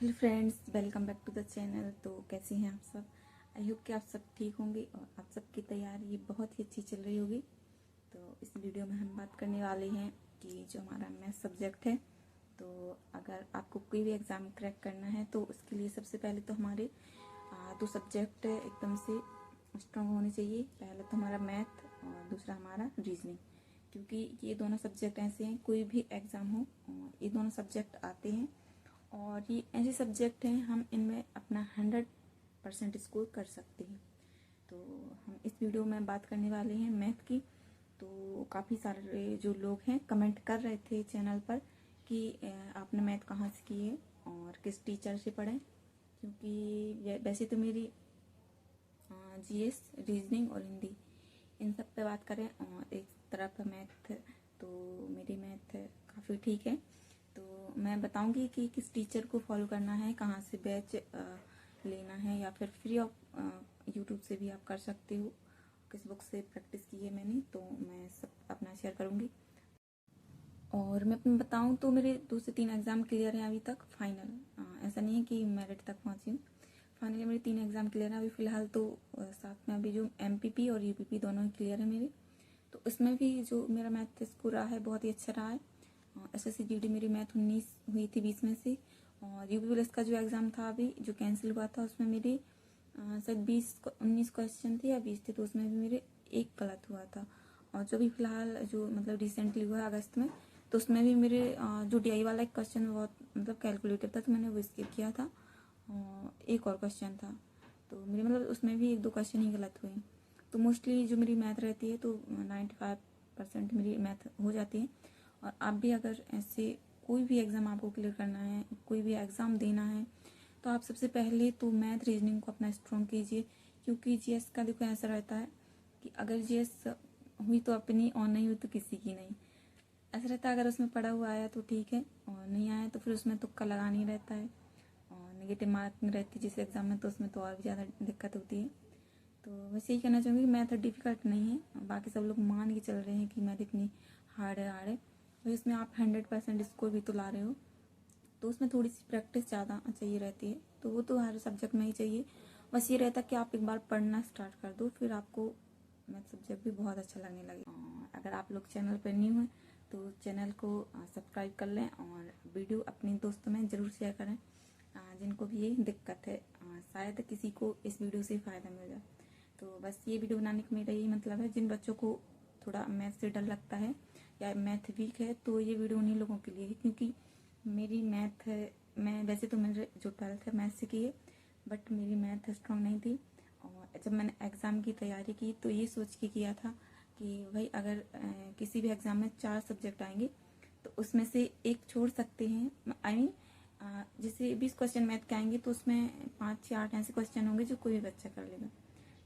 Hello friends, welcome back to the channel. तो कैसे हैं आप सब? आई होप कि आप सब ठीक होंगे और आप सबकी तैयारी बहुत ही अच्छी चल रही होगी। तो इस वीडियो में हम बात करने वाले हैं कि जो हमारा मैथ सब्जेक्ट है, तो अगर आपको कोई भी एग्ज़ाम क्रैक करना है तो उसके लिए सबसे पहले तो हमारे दो सब्जेक्ट एकदम से स्ट्रॉन्ग होने चाहिए। पहला तो हमारा मैथ और दूसरा हमारा रीजनिंग, क्योंकि ये दोनों सब्जेक्ट ऐसे हैं, कोई भी एग्ज़ाम हो ये दोनों सब्जेक्ट आते हैं और ये ऐसे सब्जेक्ट हैं हम इनमें अपना 100% स्कोर कर सकते हैं। तो हम इस वीडियो में बात करने वाले हैं मैथ की। तो काफ़ी सारे जो लोग हैं कमेंट कर रहे थे चैनल पर कि आपने मैथ कहाँ से की है और किस टीचर से पढ़ें, क्योंकि वैसे तो मेरी जीएस, रीजनिंग और हिंदी इन सब पे बात करें और एक तरफ मैथ, तो मेरी मैथ काफ़ी ठीक है। तो मैं बताऊंगी कि किस टीचर को फॉलो करना है, कहाँ से बैच लेना है, या फिर फ्री ऑफ यूट्यूब से भी आप कर सकते हो। किस बुक से प्रैक्टिस की है मैंने, तो मैं सब अपना शेयर करूंगी। और मैं अपने बताऊं तो मेरे 2 से 3 एग्ज़ाम क्लियर हैं अभी तक, फाइनल। ऐसा नहीं है कि मेरिट तक पहुंची हूँ, फाइनली मेरे 3 एग्ज़ाम क्लियर हैं अभी फ़िलहाल। तो साथ में अभी जो एमपीपी और यूपीपी दोनों ही क्लियर है मेरे। तो इसमें भी जो मेरा मैथ स्कोर रहा है बहुत ही अच्छा रहा है। एसएससी जीडी मेरी मैथ 19 हुई थी 20 में से, और यूपी पुलिस का जो एग्ज़ाम था अभी जो कैंसिल हुआ था उसमें मेरे शायद 19 क्वेश्चन थे या 20 थे, तो उसमें भी मेरे एक गलत हुआ था। और जो भी फिलहाल जो मतलब रिसेंटली हुआ है अगस्त में, तो उसमें भी मेरे जो डीआई वाला एक क्वेश्चन बहुत मतलब कैलकुलेटिव था, तो मैंने वो स्किप किया था और एक और क्वेश्चन था, तो मेरे मतलब उसमें भी 1-2 क्वेश्चन ही गलत हुए। तो मोस्टली जो मेरी मैथ रहती है तो 95% मेरी मैथ हो जाती है। और आप भी अगर ऐसे कोई भी एग्ज़ाम आपको क्लियर करना है, कोई भी एग्ज़ाम देना है, तो आप सबसे पहले तो मैथ रीजनिंग को अपना स्ट्रॉन्ग कीजिए। क्योंकि जीएस का देखो ऐसा रहता है कि अगर जीएस हुई तो अपनी और नहीं हुई तो किसी की नहीं, ऐसा रहता है। अगर उसमें पढ़ा हुआ आया तो ठीक है, और नहीं आया तो फिर उसमें तुक्का लगाना ही रहता है और नेगेटिव मार्किंग रहती है जिस एग्ज़ाम में, तो उसमें तो और भी ज़्यादा दिक्कत होती है। तो बस यही कहना चाहूँगी कि मैथ डिफ़िकल्ट नहीं है। बाकी सब लोग मान के चल रहे हैं कि मैथ इतनी हार्ड है, भाई इसमें आप 100% स्कोर भी तो ला रहे हो, तो उसमें थोड़ी सी प्रैक्टिस ज़्यादा चाहिए रहती है। तो वो तो हर सब्जेक्ट में ही चाहिए। बस ये रहता है कि आप एक बार पढ़ना स्टार्ट कर दो, फिर आपको मैथ सब्जेक्ट भी बहुत अच्छा लगने लगे। अगर आप लोग चैनल पर न्यू हैं तो चैनल को सब्सक्राइब कर लें और वीडियो अपने दोस्तों में ज़रूर शेयर करें जिनको भी ये दिक्कत है। शायद किसी को इस वीडियो से फ़ायदा मिल जाए। तो बस ये वीडियो बनाने का मेरा यही मतलब है, जिन बच्चों को थोड़ा मैथ से डर लगता है या मैथ वीक है, तो ये वीडियो उन्हीं लोगों के लिए है। क्योंकि मेरी मैथ मैं वैसे तो मैंने जो 12th है मैथ से की है, बट मेरी मैथ स्ट्रॉन्ग नहीं थी। और जब मैंने एग्ज़ाम की तैयारी की तो ये सोच के किया था कि भाई अगर किसी भी एग्ज़ाम में 4 सब्जेक्ट आएंगे तो उसमें से एक छोड़ सकते हैं। आई मीन जैसे 20 क्वेश्चन मैथ के आएंगे तो उसमें 5 या 8 ऐसे क्वेश्चन होंगे जो कोई भी बच्चा कर लेगा।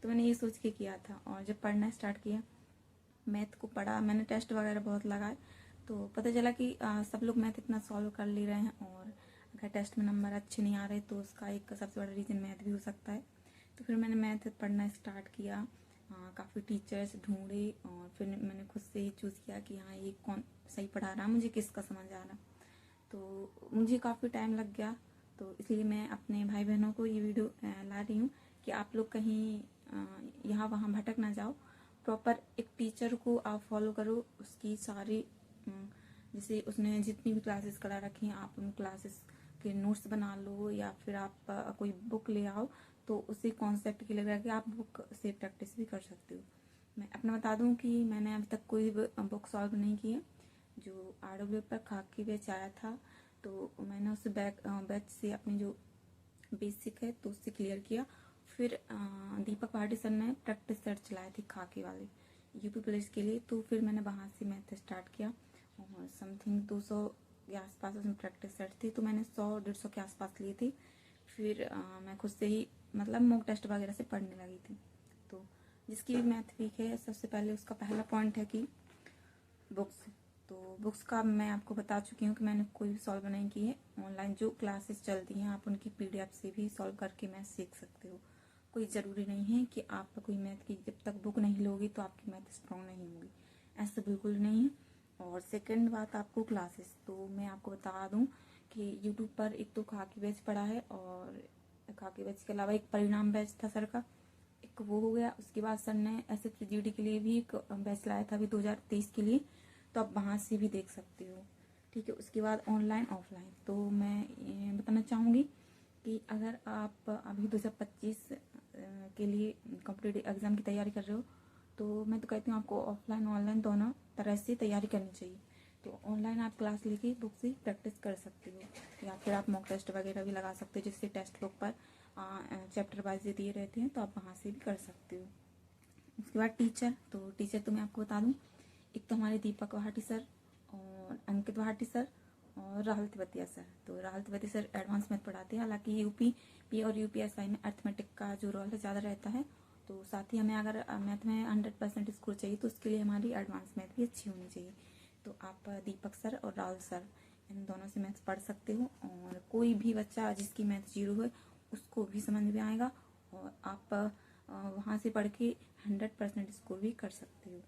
तो मैंने ये सोच के किया था, और जब पढ़ना स्टार्ट किया, मैथ को पढ़ा, मैंने टेस्ट वगैरह बहुत लगाए, तो पता चला कि सब लोग मैथ इतना सॉल्व कर ले रहे हैं, और अगर टेस्ट में नंबर अच्छे नहीं आ रहे तो उसका एक सबसे बड़ा रीज़न मैथ भी हो सकता है। तो फिर मैंने मैथ पढ़ना स्टार्ट किया, काफ़ी टीचर्स ढूंढे, और फिर मैंने खुद से ही चूज़ किया कि हाँ ये कौन सही पढ़ा रहा, मुझे किसका समझ आ रहा। तो मुझे काफ़ी टाइम लग गया, तो इसलिए मैं अपने भाई बहनों को ये वीडियो ला रही हूँ कि आप लोग कहीं यहाँ वहाँ भटक ना जाओ। प्रॉपर एक टीचर को आप फॉलो करो, उसकी सारी जैसे उसने जितनी भी क्लासेस करा रखी हैं आप उन क्लासेस के नोट्स बना लो, या फिर आप कोई बुक ले आओ, तो उसी कॉन्सेप्ट के लिए कि आप बुक से प्रैक्टिस भी कर सकते हो। मैं अपना बता दूं कि मैंने अभी तक कोई बुक सॉल्व नहीं की है। जो आरडब्ल्यू पर खाकी बैच आया था तो मैंने उस बैच से अपनी जो बेसिक है तो उससे क्लियर किया। फिर दीपक पार्टी सर ने प्रैक्टिस सेट चलाए थे खाकी वाले यूपी पुलिस के लिए, तो फिर मैंने वहाँ से मैथ स्टार्ट किया, और समथिंग 200 के आसपास उसमें प्रैक्टिस सेट थी, तो मैंने 100-150 के आसपास लिए थे। फिर मैं खुद से ही मतलब मॉक टेस्ट वगैरह से पढ़ने लगी थी। तो जिसकी भी मैथ वीक है, सबसे पहले उसका पहला पॉइंट है कि बुक्स। तो बुक्स का मैं आपको बता चुकी हूँ कि मैंने कोई भी सॉल्व नहीं की है। ऑनलाइन जो क्लासेस चलती हैं आप उनकी पीडीएफ से भी सॉल्व करके मैथ सीख सकते हो। कोई ज़रूरी नहीं है कि आप कोई मैथ की जब तक बुक नहीं लोगी तो आपकी मैथ स्ट्रॉन्ग नहीं होगी, ऐसा बिल्कुल नहीं है। और सेकंड बात, आपको क्लासेस, तो मैं आपको बता दूं कि यूट्यूब पर एक तो खाकी बैच पड़ा है, और खाकी बैच के अलावा एक परिणाम बैच था सर का, एक वो हो गया। उसके बाद सर ने SSGD के लिए भी एक बैच लाया था अभी 2023 के लिए, तो आप वहाँ से भी देख सकते हो। ठीक है, उसके बाद ऑनलाइन ऑफलाइन, तो मैं ये बताना चाहूँगी कि अगर आप अभी 2025 के लिए कॉम्पिटिटिव एग्ज़ाम की तैयारी कर रहे हो, तो मैं तो कहती हूँ आपको ऑफलाइन ऑनलाइन दोनों तरह से तैयारी करनी चाहिए। तो ऑनलाइन आप क्लास लेके बुक से प्रैक्टिस कर सकते हो, या फिर आप मॉक टेस्ट वगैरह भी लगा सकते हो, जिससे टेक्स्ट बुक पर चैप्टर वाइज दिए रहते हैं, तो आप वहाँ से भी कर सकते हो। उसके बाद टीचर, तो टीचर तो मैं आपको बता दूँ, एक तो हमारे दीपक भाटी सर और अंकित भाटी सर और राहुल तिवतिया सर। तो Rahul Tewatia sir advance math पढ़ाते हैं, हालांकि UP और UPSI में अर्थमेटिक का जो रोल है ज़्यादा रहता है, तो साथ ही हमें अगर मैथ में 100% स्कोर चाहिए तो उसके लिए हमारी एडवांस मैथ भी अच्छी होनी चाहिए। तो आप दीपक सर और राहुल सर इन दोनों से मैथ्स पढ़ सकते हो, और कोई भी बच्चा जिसकी मैथ 0 है उसको भी समझ में आएगा, और आप वहाँ से पढ़ के 100% स्कोर भी कर सकते हो।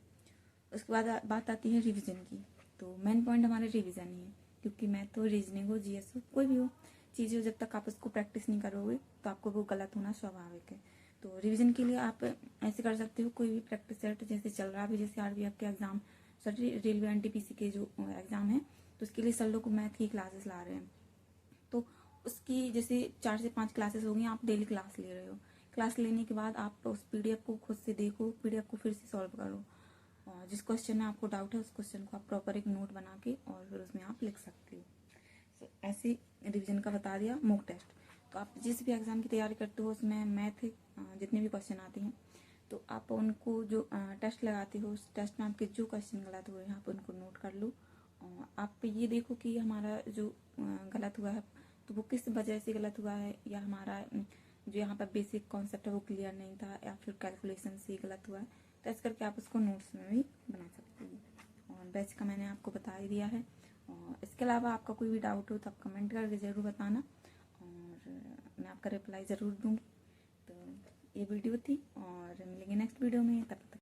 उसके बाद बात आती है रिवीजन की। तो मेन पॉइंट हमारे रिवीजन ही है, क्योंकि मैथ हो, रीजनिंग हो, GS हो, कोई भी हो चीज़ हो, जब तक आप उसको प्रैक्टिस नहीं करोगे तो आपको वो गलत होना स्वाभाविक है। तो रिवीजन के लिए आप ऐसे कर सकते हो, कोई भी प्रैक्टिस सेट जैसे चल रहा है, जैसे RBF के एग्ज़ाम, सॉरी रेलवे NTPC के जो एग्ज़ाम है, तो उसके लिए सर लोग मैथ की क्लासेस ला रहे हैं। तो उसकी जैसे 4 से 5 क्लासेस हो गई, आप डेली क्लास ले रहे हो। क्लास लेने के बाद आप उस PDF को खुद से देखो, PDF को फिर से सॉल्व करो, और जिस क्वेश्चन में आपको डाउट है उस क्वेश्चन को आप प्रॉपर एक नोट बना के और फिर उसमें आप लिख सकते हो। तो ऐसे रिवीजन का बता दिया। मॉक टेस्ट, तो आप जिस भी एग्ज़ाम की तैयारी करते हो उसमें मैथ जितने भी क्वेश्चन आते हैं, तो आप उनको जो टेस्ट लगाते हो, उस टेस्ट में आपके जो क्वेश्चन गलत हुए हैं आप उनको नोट कर लो, और आप ये देखो कि हमारा जो गलत हुआ है तो वो किस वजह से गलत हुआ है, या हमारा जो यहाँ पर बेसिक कॉन्सेप्ट है वो क्लियर नहीं था, या फिर कैलकुलेशन से गलत हुआ है। तो ऐसे करके आप उसको नोट्स में भी बना सकते हो। और बैच का मैंने आपको बता ही दिया है, और इसके अलावा आपका कोई भी डाउट हो तो आप कमेंट करके ज़रूर बताना, और मैं आपका रिप्लाई ज़रूर दूँगी। तो ये वीडियो थी, और मिलेंगे नेक्स्ट वीडियो में, तब तक